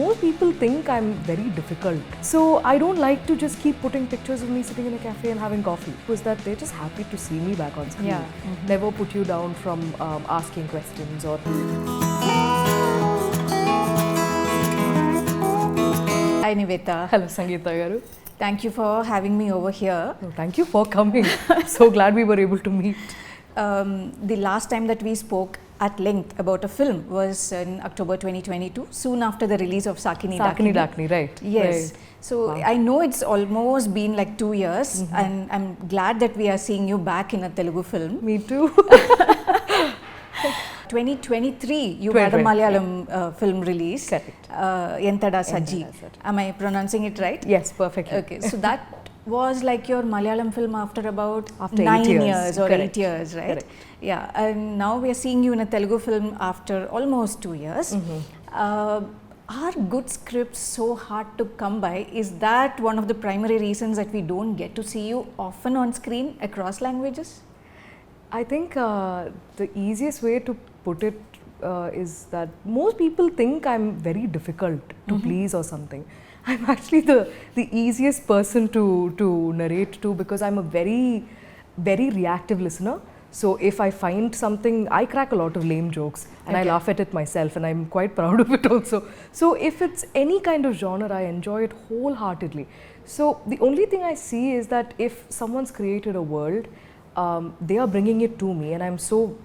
most people think I'm very difficult. So I don't like to just keep putting pictures of me sitting in a cafe and having coffee. Was that they're just happy to see me back on screen. Yeah. Never put you down from asking questions or... Hi Nivetha. Hello Sangeeta garu. Thank you for having me over here. No, thank you for coming. So glad we were able to meet. The last time that we spoke at length about a film was in October 2022, soon after the release of Saakini Daakini, right? Yes. Right. So wow. I know it's almost been like 2 years, and I'm glad that we are seeing you back in a Telugu film. Me too. 2023, you had a Malayalam film release. Correct. Enthada Sajji. Am I pronouncing it right? Yes, perfectly. Okay, so that was like your Malayalam film after 9 years or Correct. 8 years, right? Correct. Yeah, and now we are seeing you in a Telugu film after almost 2 years. Are good scripts so hard to come by? Is that one of the primary reasons that we don't get to see you often on screen across languages? I think the easiest way to put it is that most people think I'm very difficult to please or something. I'm actually the easiest person to narrate to, because I'm a very reactive listener. So if I find something, I crack a lot of lame jokes and I laugh at it myself, and I'm quite proud of it also. So if it's any kind of genre, I enjoy it wholeheartedly. So the only thing I see is that if someone's created a world, they are bringing it to me, and I'm so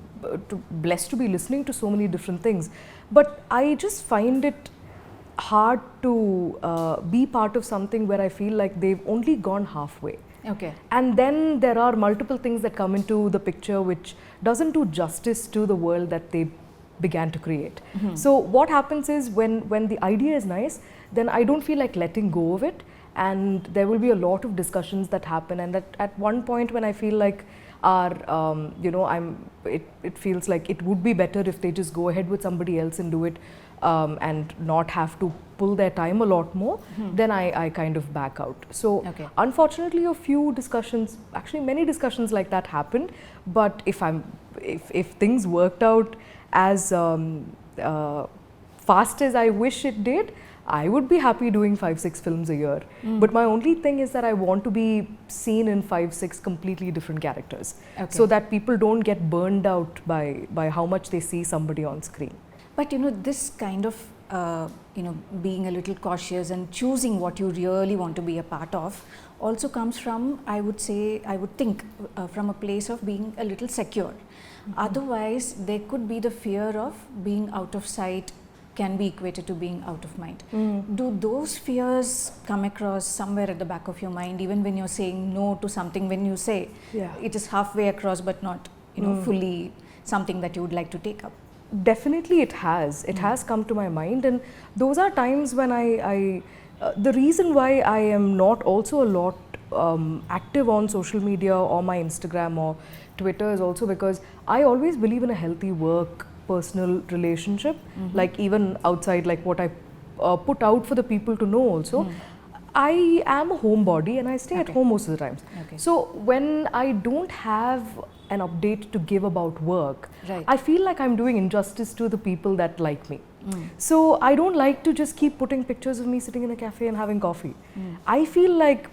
blessed to be listening to so many different things. But I just find it hard to be part of something where I feel like they've only gone halfway. Okay. And then there are multiple things that come into the picture which doesn't do justice to the world that they began to create. So what happens is when the idea is nice, then I don't feel like letting go of it, and there will be a lot of discussions that happen, and that at one point when I feel like it feels like it would be better if they just go ahead with somebody else and do it, and not have to pull their time a lot more, then I kind of back out. So unfortunately a few discussions, actually many discussions like that happened, but if things worked out as fast as I wish it did, I would be happy doing 5-6 films a year. But my only thing is that I want to be seen in 5-6 completely different characters, so that people don't get burned out by how much they see somebody on screen. But you know, this kind of being a little cautious and choosing what you really want to be a part of also comes from, I would think, from a place of being a little secure. Otherwise, there could be the fear of being out of sight can be equated to being out of mind. Do those fears come across somewhere at the back of your mind, even when you're saying no to something, when you say it is halfway across but not fully something that you would like to take up? Definitely it has. It has come to my mind, and those are times when the reason why I am not also a lot active on social media or my Instagram or Twitter is also because I always believe in a healthy work personal relationship, like even outside, like what I put out for the people to know also. I am a homebody and I stay at home most of the times. So when I don't have an update to give about work, I feel like I'm doing injustice to the people that like me. So I don't like to just keep putting pictures of me sitting in a cafe and having coffee. I feel like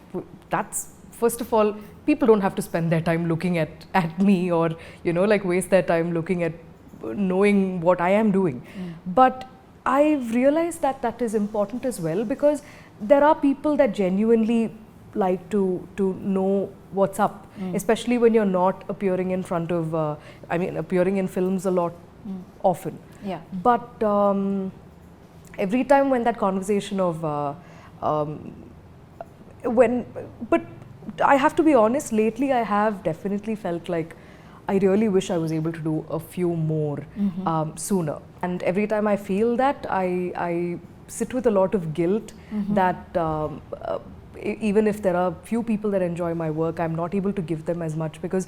that's, first of all, people don't have to spend their time looking at me, or like waste their time looking at knowing what I am doing. But I've realized that that is important as well, because there are people that genuinely like to know what's up, especially when you're not appearing in front of, appearing in films a lot often. But every time when that conversation of, but I have to be honest, lately I have definitely felt like I really wish I was able to do a few more sooner. And every time I feel that, I sit with a lot of guilt that even if there are few people that enjoy my work, I'm not able to give them as much, because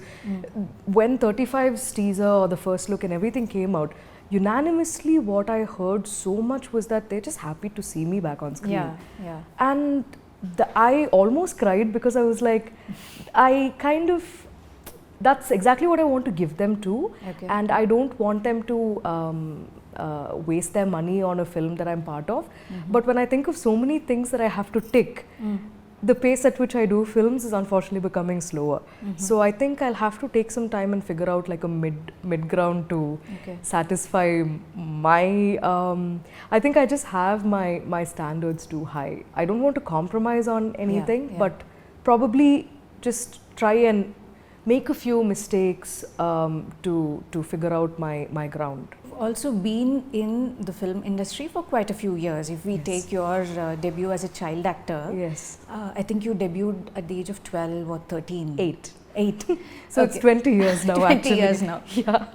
when 35's teaser or the first look and everything came out, unanimously what I heard so much was that they're just happy to see me back on screen. And I almost cried, because I was like, that's exactly what I want to give them too. And I don't want them to waste their money on a film that I'm part of. But when I think of so many things that I have to tick, the pace at which I do films is unfortunately becoming slower. So I think I'll have to take some time and figure out like a mid ground to satisfy my. I think I just have my standards too high. I don't want to compromise on anything, but probably just try and make a few mistakes to figure out my ground. Also been in the film industry for quite a few years. If we take your debut as a child actor, I think you debuted at the age of 12 or 13. 8. So it's 20 years now 20 actually. years now. Yeah.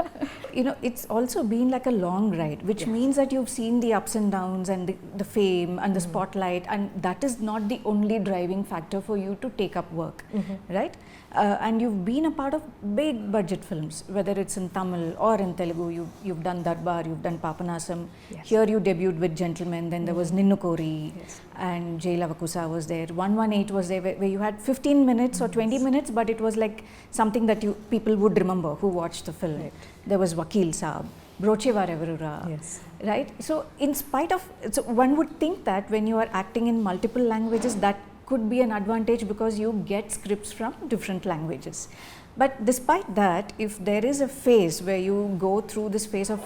You know, it's also been like a long ride, which means that you've seen the ups and downs and the fame and the spotlight, and that is not the only driving factor for you to take up work, right? And you've been a part of big budget films, whether it's in Tamil or in Telugu. You've done Darbar, you've done Papanasam. Here you debuted with Gentlemen, then there was Ninnu Kori, and Jay Lavakusa was there. 118 was there, where you had 15 minutes or 20 minutes, but it was like something that people would remember who watched the film. There was Vakil Saab, Broche Varevurura, right? So in spite of, so one would think that when you are acting in multiple languages, that could be an advantage because you get scripts from different languages. But despite that, if there is a phase where you go through this phase of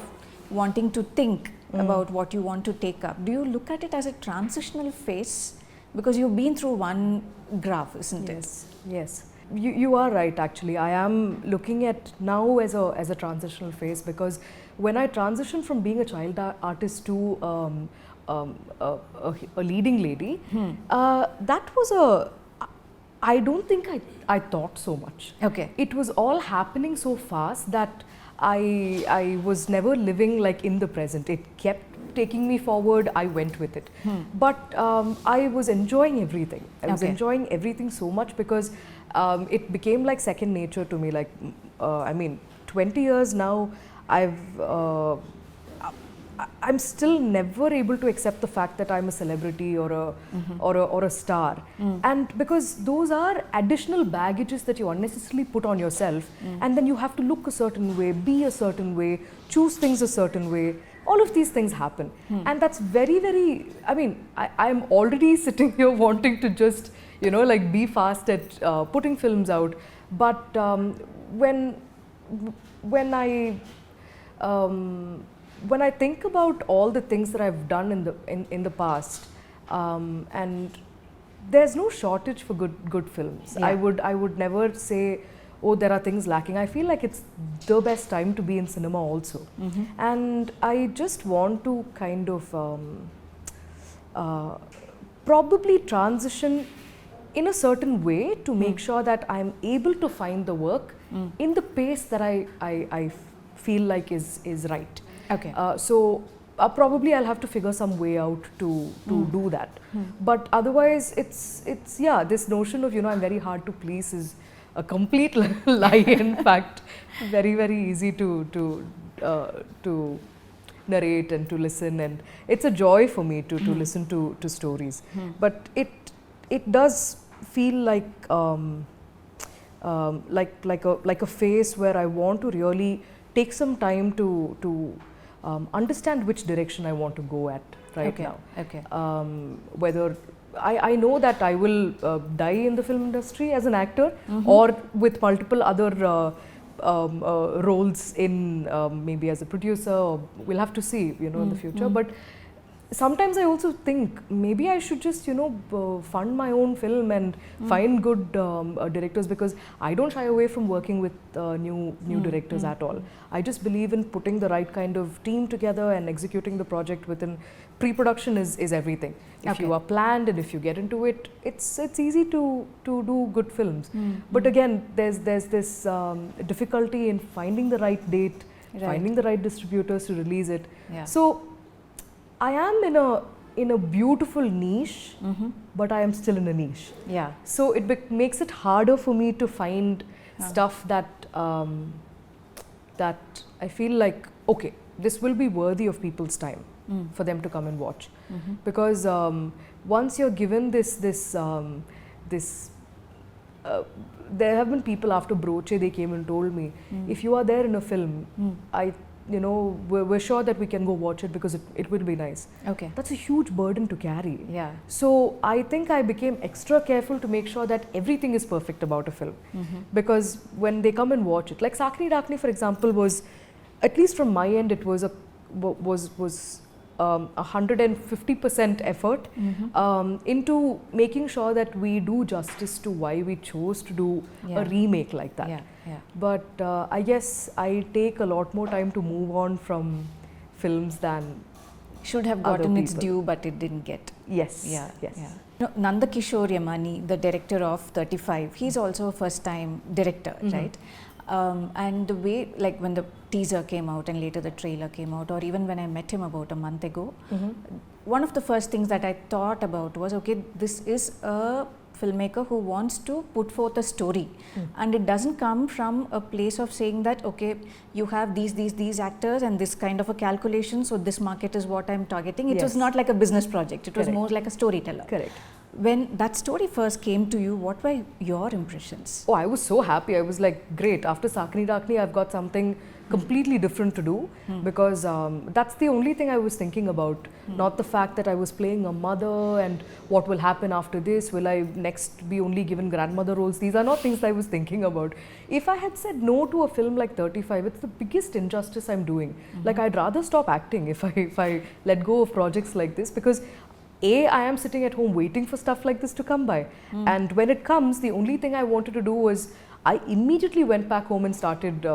wanting to think about what you want to take up, do you look at it as a transitional phase? Because you've been through one graph, isn't it? Yes. You are right actually. I am looking at now as a transitional phase, because when I transitioned from being a child artist to a leading lady, that was I don't think I thought so much. It was all happening so fast that I was never living like in the present. It kept taking me forward. I went with it. But I was enjoying everything. I was enjoying everything so much because it became like second nature to me. Like, I mean, 20 years now, I'm still never able to accept the fact that I'm a celebrity or a star, and because those are additional baggages that you unnecessarily put on yourself, and then you have to look a certain way, be a certain way, choose things a certain way. All of these things happen, and that's very, very. I mean, I'm already sitting here wanting to just, you know, like be fast at putting films out, but when I think about all the things that I've done in the past, and there's no shortage for good films. I would never say, oh, there are things lacking. I feel like it's the best time to be in cinema also, and I just want to kind of probably transition in a certain way to make sure that I'm able to find the work in the pace that I feel like is right. So probably I'll have to figure some way out to do that. But otherwise, it's yeah, this notion of, you know, I'm very hard to please is a complete lie. In fact, very, very easy to narrate and to listen, and it's a joy for me to listen to stories. But it does feel like a phase where I want to really take some time to understand which direction I want to go at now. Whether I know that I will die in the film industry as an actor, or with multiple other roles in maybe as a producer, or we'll have to see, you know, in the future. But sometimes I also think maybe I should just, you know, fund my own film and find good directors, because I don't shy away from working with new directors at all. I just believe in putting the right kind of team together and executing the project within pre-production is everything. If you are planned and if you get into it, it's easy to do good films. But again, there's this difficulty in finding the right date, finding the right distributors to release it. So I am in a beautiful niche, but I am still in a niche. So it makes it harder for me to find stuff that that I feel like, okay, this will be worthy of people's time for them to come and watch. Because once you're given this there have been people after Broche, they came and told me, if you are there in a film, I we're sure that we can go watch it because it will be nice. Okay. That's a huge burden to carry. Yeah. So I think I became extra careful to make sure that everything is perfect about a film. Because when they come and watch it, like Saakini Daakini, for example, was, at least from my end, it was 150% effort into making sure that we do justice to why we chose to do a remake like that. But I guess I take a lot more time to move on from films than should have gotten its due, but it didn't get. Yes. No, Nanda Kishore Emani, the director of 35, he's also a first-time director, right? And the way, like when the teaser came out and later the trailer came out, or even when I met him about a month ago, one of the first things that I thought about was, okay, this is a filmmaker who wants to put forth a story, and it doesn't come from a place of saying that, okay, you have these actors and this kind of a calculation, so this market is what I'm targeting. It was not like a business project, it was more like a storyteller. Correct. When that story first came to you, what were your impressions? Oh, I was so happy. I was like, great, after Saakini Daakini, I've got something completely different to do, because that's the only thing I was thinking about, not the fact that I was playing a mother and what will happen after this, will I next be only given grandmother roles. These are not things I was thinking about. If I had said no to a film like 35, it's the biggest injustice I'm doing. Like, I'd rather stop acting if I let go of projects like this, because I am sitting at home waiting for stuff like this to come by. And when it comes, the only thing I wanted to do was, I immediately went back home and started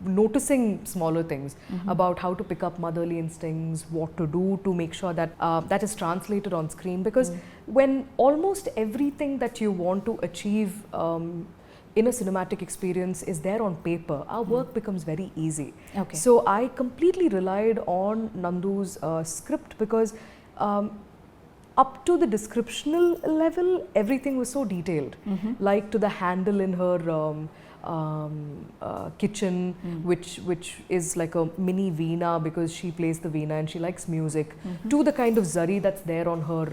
noticing smaller things about how to pick up motherly instincts, what to do to make sure that that is translated on screen. Because when almost everything that you want to achieve in a cinematic experience is there on paper, our work becomes very easy. Okay. So I completely relied on Nandu's script, because up to the descriptional level, everything was so detailed. Like to the handle in her kitchen, which is like a mini veena, because she plays the veena and she likes music, to the kind of zari that's there on her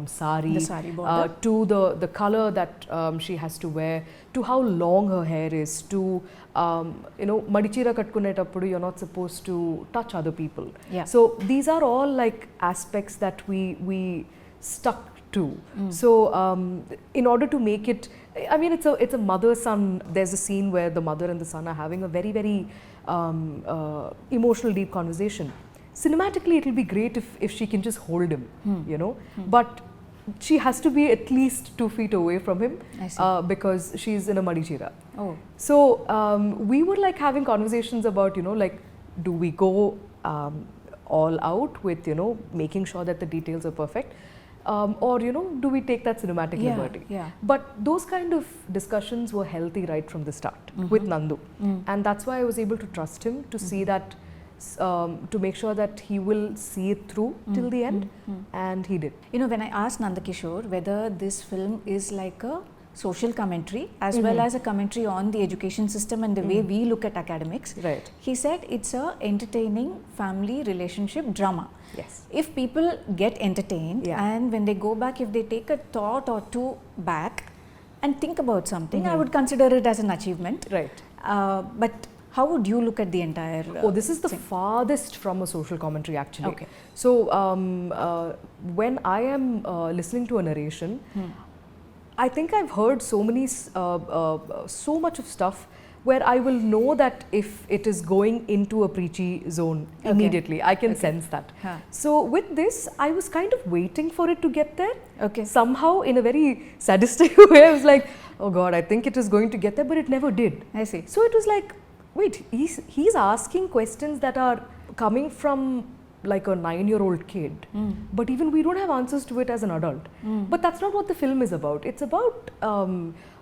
sari, the sari border, to the color that she has to wear, to how long her hair is, to madichira katkunetappudu you're not supposed to touch other people. So these are all like aspects that we stuck to. So in order to make it, I mean, it's a mother-son. There's a scene where the mother and the son are having a very, very emotional, deep conversation. Cinematically, it'll be great if she can just hold him, but she has to be at least 2 feet away from him, because she's in a madichira. So we were like having conversations about, like, do we go all out with, making sure that the details are perfect? Or do we take that cinematic liberty? But those kind of discussions were healthy right from the start with Nandu, and that's why I was able to trust him to see that, to make sure that he will see it through till the end, and he did. When I asked Nanda Kishore whether this film is like a social commentary as well as a commentary on the education system and the way we look at academics, he said it's a entertaining family relationship drama. Yes. If people get entertained and when they go back, if they take a thought or two back and think about something, I would consider it as an achievement. But how would you look at the entire this is the farthest from a social commentary, actually. So when I am listening to a narration, I think I've heard so much of stuff where I will know that if it is going into a preachy zone immediately, I can sense that. So with this, I was kind of waiting for it to get there. Somehow, in a very sadistic way, I was like, oh God, I think it is going to get there, but it never did. I see. So it was like, wait, he's asking questions that are coming from like a 9-year-old kid, but even we don't have answers to it as an adult. But that's not what the film is about. It's about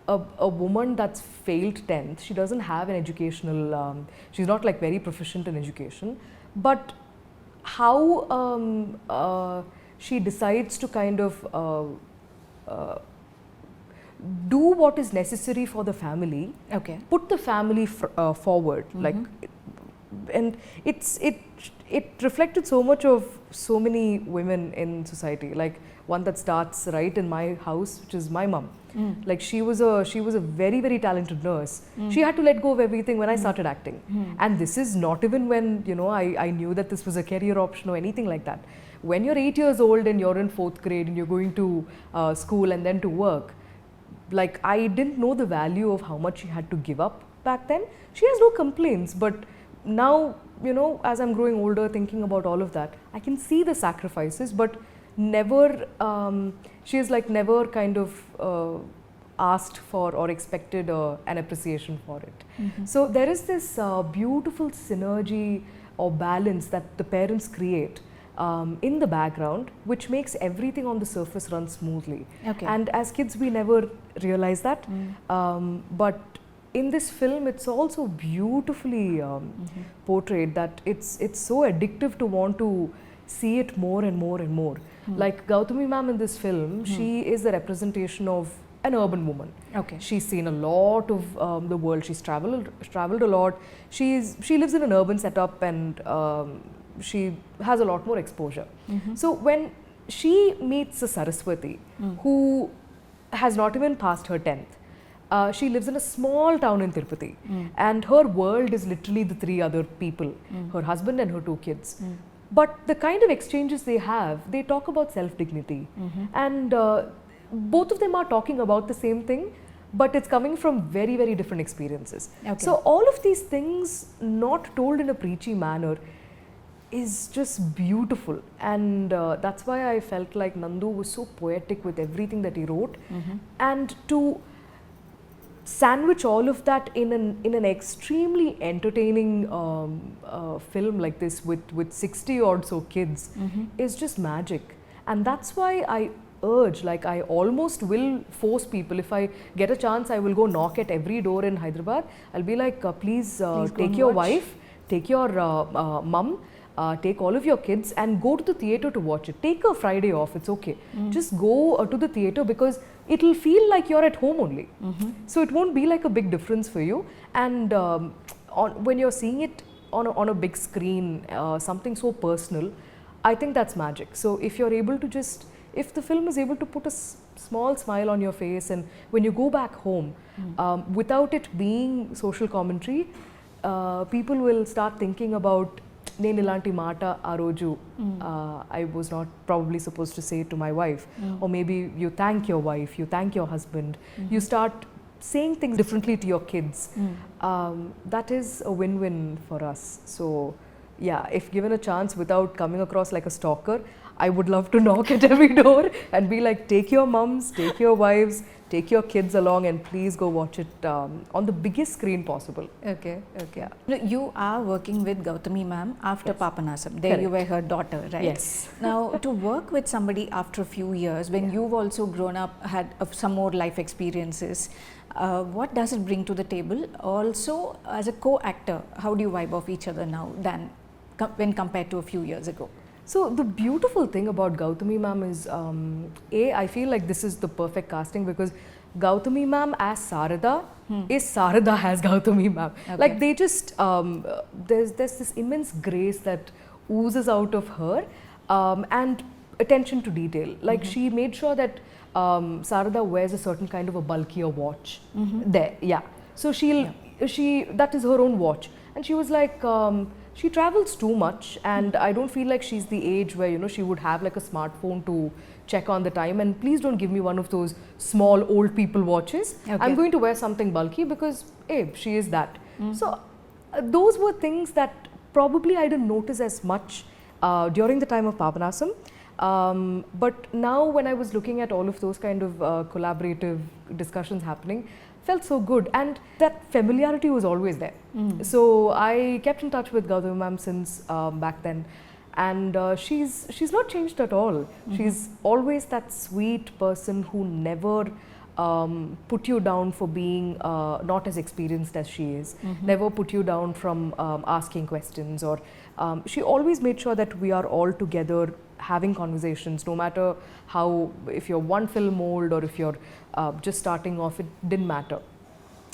a woman that's failed 10th. She doesn't have an educational, she's not like very proficient in education, but how she decides to kind of do what is necessary for the family, put the family forward, like and it reflected so much of so many women in society. Like one that starts right in my house, which is my mom. Like she was a very, very talented nurse. She had to let go of everything when I started acting. And this is not even when, you know, I knew that this was a career option or anything like that. When you're 8 years old and you're in 4th grade and you're going to school and then to work, like I didn't know the value of how much she had to give up back then. She has no complaints, but now, you know, as I'm growing older, thinking about all of that, I can see the sacrifices, but never, she has like never kind of asked for or expected an appreciation for it. So there is this beautiful synergy or balance that the parents create in the background, which makes everything on the surface run smoothly. And as kids, we never realize that. But in this film, it's also beautifully portrayed that it's so addictive to want to see it more and more and more. Like Gautami ma'am in this film, she is the representation of an urban woman. She's seen a lot of the world. She's traveled a lot. She lives in an urban setup, and she has a lot more exposure. So when she meets a Saraswati who has not even passed her 10th, she lives in a small town in Tirupati, and her world is literally the 3 other people, her husband and her 2 kids. But the kind of exchanges they have, they talk about self-dignity, and both of them are talking about the same thing, but it's coming from very, very different experiences. So all of these things, not told in a preachy manner, is just beautiful, and that's why I felt like Nandu was so poetic with everything that he wrote, and to sandwich all of that in an extremely entertaining film like this with 60 odd so kids is just magic. And that's why I urge, like I almost will force people, if I get a chance, I will go knock at every door in Hyderabad. I'll be like, please take your wife, take your mum, take all of your kids and go to the theatre to watch it. Take a Friday off, it's okay. Just go to the theatre, because it'll feel like you're at home only. So it won't be like a big difference for you. And when you're seeing it on a big screen, something so personal, I think that's magic. So if you're able to just, if the film is able to put a small smile on your face, and when you go back home, without it being social commentary, people will start thinking about, నేను ఇలాంటి మాట ఆ రోజు I was not probably supposed to say it to my wife, or maybe you thank your wife, you thank your husband, you start saying things differently to your kids. That is a win-win for us. So yeah, if given a chance, without coming across like a stalker, I would love to knock at every door and be like, take your mums, take your wives, take your kids along, and please go watch it on the biggest screen possible. You are working with Gautami ma'am after Papanasam. There you were her daughter, right? Yes. Now, to work with somebody after a few years, when you've also grown up, had some more life experiences, what does it bring to the table? Also, as a co-actor, how do you vibe off each other now than when compared to a few years ago? So the beautiful thing about Gautami ma'am is, I feel like this is the perfect casting, because Gautami ma'am as Sarada is Sarada as Gautami ma'am. Like they just, there's this immense grace that oozes out of her, and attention to detail. Like she made sure that Sarada wears a certain kind of a bulkier watch there. So that is her own watch. And she was like, she travels too much, and I don't feel like she's the age where, you know, she would have like a smartphone to check on the time, and please don't give me one of those small old people watches. I'm going to wear something bulky, because she is that. So those were things that probably I didn't notice as much during the time of Papanasam. But now when I was looking at all of those kind of collaborative discussions happening, felt so good, and that familiarity was always there. So I kept in touch with Gautami ma'am since back then, and she's not changed at all. She's always that sweet person who never put you down for being not as experienced as she is, never put you down from asking questions, or she always made sure that we are all together having conversations, no matter how, if you're one film old or if you're just starting off, it didn't matter.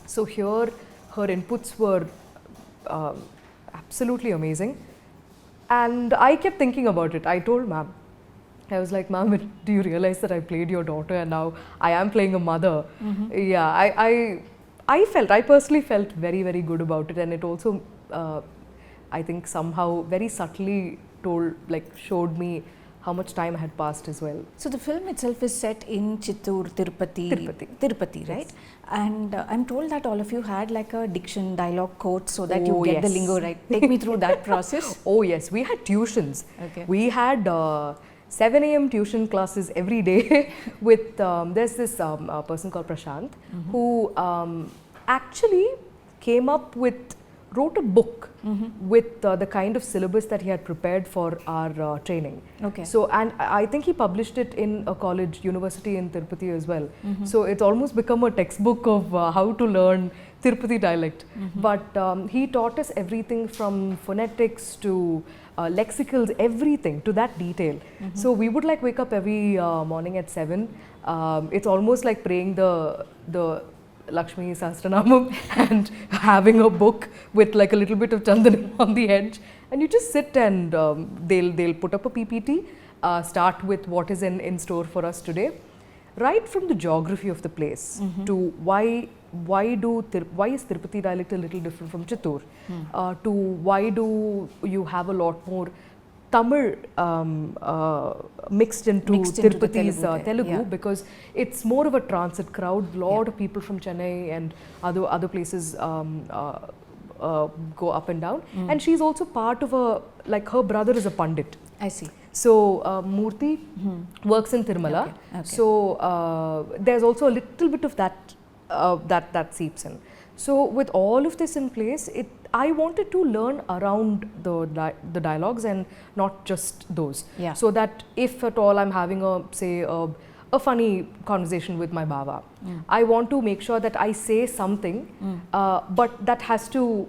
So here her inputs were absolutely amazing. And I kept thinking about it. I told ma'am, I was like, ma'am, do you realize that I played your daughter and now I am playing a mother? Yeah, I personally felt very, very good about it, and it also, I think somehow very subtly showed me how much time had passed as well. So the film itself is set in Chittoor, Tirupati, right? Yes. And I'm told that all of you had like a diction dialogue coach so that you get the yes. lingo right. Take me through that process. Oh yes, we had tuitions. Okay. We had 7 a.m. tuition classes every day with, there's this person called Prashant who actually wrote a book with the kind of syllabus that he had prepared for our training. Okay. So, and I think he published it in a college, university in Tirupati as well. So it's almost become a textbook of how to learn Tirupati dialect. But he taught us everything from phonetics to lexicals, everything to that detail. So we would like wake up every morning at 7. It's almost like praying the Lakshmi Sahasranamam and having a book with like a little bit of chandanam on the edge, and you just sit and they'll put up a PPT, start with what is in store for us today, right from the geography of the place to why is Tirupati dialect a little different from Chittoor, to why do you have a lot more Tamil mixed into Tirupati's Telugu, because it's more of a transit crowd. Lot of people from Chennai and other places go up and down. And she's also part of her brother is a Pandit. I see. So Murthy works in Tirumala. Okay. So there's also a little bit of that that seeps in. So with all of this in place, I wanted to learn around the dialogues and not just those. Yeah. So that if at all I'm having a funny conversation with my baba, I want to make sure that I say something, but that has to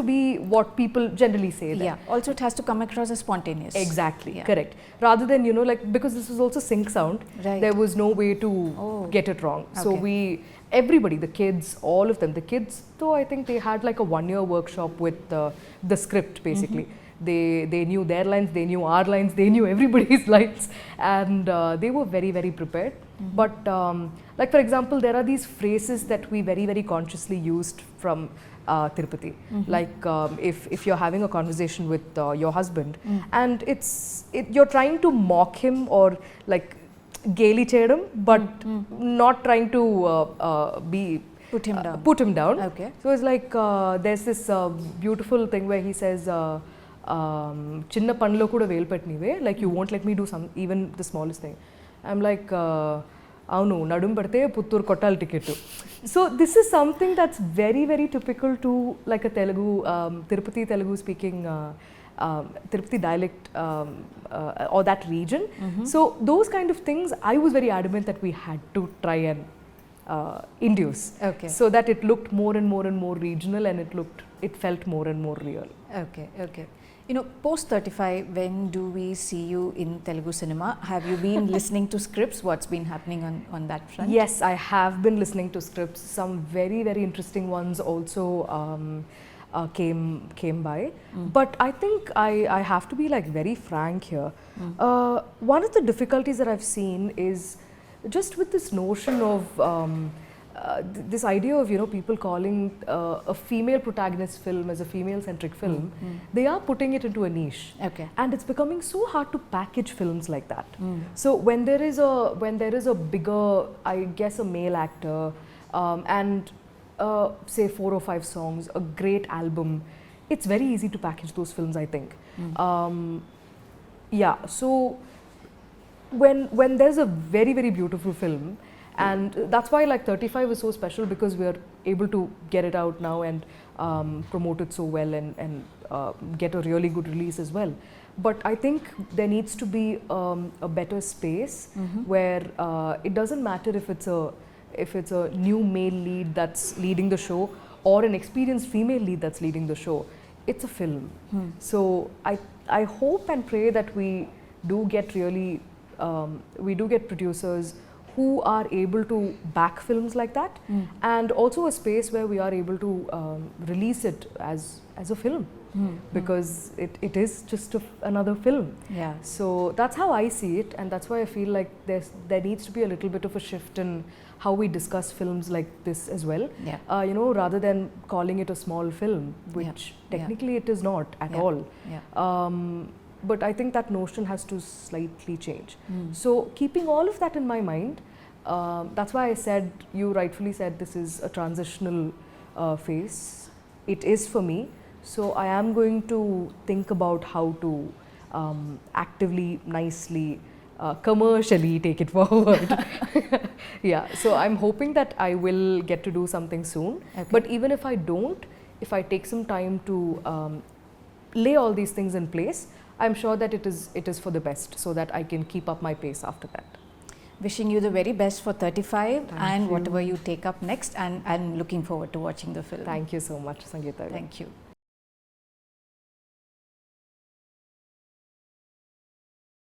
be what people generally say. Yeah. Also, it has to come across as spontaneous. Exactly. Yeah. Correct. Rather than because this was also sync sound, right, there was no way to get it wrong. Okay. So everybody, the kids, all of them, the kids though, I think they had like a 1-year workshop with the script basically. They knew their lines, they knew our lines, they knew everybody's lines, and they were very, very prepared. But like for example, there are these phrases that we very, very consciously used from Tirupati. Like if you're having a conversation with your husband and you're trying to mock him or like gaily chedam, but not trying to put him down. Okay. So it's like there's this beautiful thing where he says, Chinna panlo kuda velu petnive, like you won't let me do even the smallest thing. I'm like, avunu nadum padte puttur kottal ticket. So this is something that's very, very typical to like a Telugu, Tirupati Telugu speaking Tirupati dialect or that region. So those kind of things I was very adamant that we had to try and induce, so that it looked more and more and more regional, and it felt more and more real. Okay. Post 35, when do we see you in Telugu cinema? Have you been listening to scripts? What's been happening on that front? Yes, I have been listening to scripts. Some very, very interesting ones also came by. But I think I have to be like very frank here. One of the difficulties that I've seen is just with this notion of this idea of people calling a female protagonist film as a female-centric film. They are putting it into a niche, and it's becoming so hard to package films like that. So when there is a bigger, I guess, a male actor and say 4 or 5 songs, a great album, it's very easy to package those films, I think. Yeah, so when there's a very, very beautiful film, and that's why like 35 is so special, because we are able to get it out now and promote it so well and get a really good release as well. But I think there needs to be a better space where it doesn't matter if it's a new male lead that's leading the show or an experienced female lead that's leading the show. It's a film. So I hope and pray that we do get producers who are able to back films like that, and also a space where we are able to release it as a film, because it is just another film. Yeah. So that's how I see it, and that's why I feel like there needs to be a little bit of a shift in how we discuss films like this as well. Yeah. You know, rather than calling it a small film, which technically it is not at all. Yeah. But I think that notion has to slightly change. So keeping all of that in my mind, that's why I said, you rightfully said, this is a transitional phase. It is for me. So I am going to think about how to actively, nicely, commercially take it forward. Yeah, so I'm hoping that I will get to do something soon. Okay. But even if I don't, if I take some time to lay all these things in place, I'm sure that it is for the best, so that I can keep up my pace after that. Wishing you the very best for 35 Thank you. whatever you take up next, and looking forward to watching the film. Thank you so much, Sangeeta. Thank you.